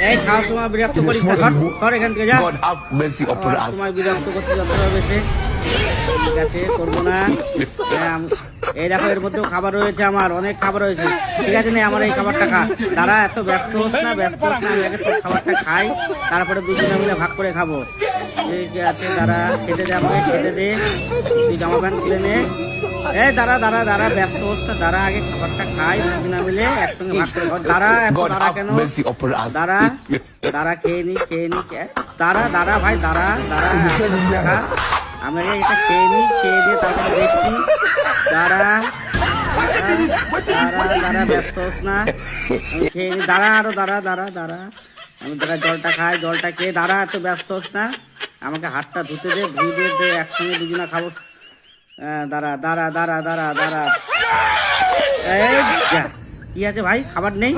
এই খাওয়ার সময় বিরক্ত করিস না, সর এখান থেকে যা। God have mercy upon খাওয়ার us. সময় বিরক্ত করছিস যতটা বেশি। ঠিক আছে, করবো না। এই দেখো, এর মধ্যেও খাবার রয়েছে, আমার অনেক খাবার রয়েছে। ঠিক আছে, নে আমার এই খাবারটা খা। তারা এত ব্যস্ত হোস না, আমি আগে তোর খাবারটা খাই, তারপরে দুজনে মিলে ভাগ করে খাবো। ঠিক আছে, দাঁড়া, খেতে দে আমাকে, খেতে দে। তুই জামা প্যান্ট খুলে নে। এই দাঁড়া, ব্যস্ত হোস না, দাঁড়া, আগে খাবারটা খাই, দুজনে মিলে একসঙ্গে ভাগ করে খাবো। দাঁড়া, এত God দাঁড়া have কেন? mercy upon us. দাঁড়া, খেয়ে নি। দাঁড়া ভাই, দাঁড়া, খা। আমি আগে এটা খেয়ে দিয়ে তারপরে দেখছি। দাঁড়া, ব্যস্ত হোস না, আমি খেয়ে নি। দাঁড়া, আরো দাঁড়া। আমি জলটা খাই, জলটা খেয়ে দাঁড়া, এত ব্যস্ত হোস না, আমাকে হাতটা ধুতে দে, একসঙ্গে দুজনা খাবো। দাঁড়া। এই যা, কি আছে ভাই, খাবার নেই?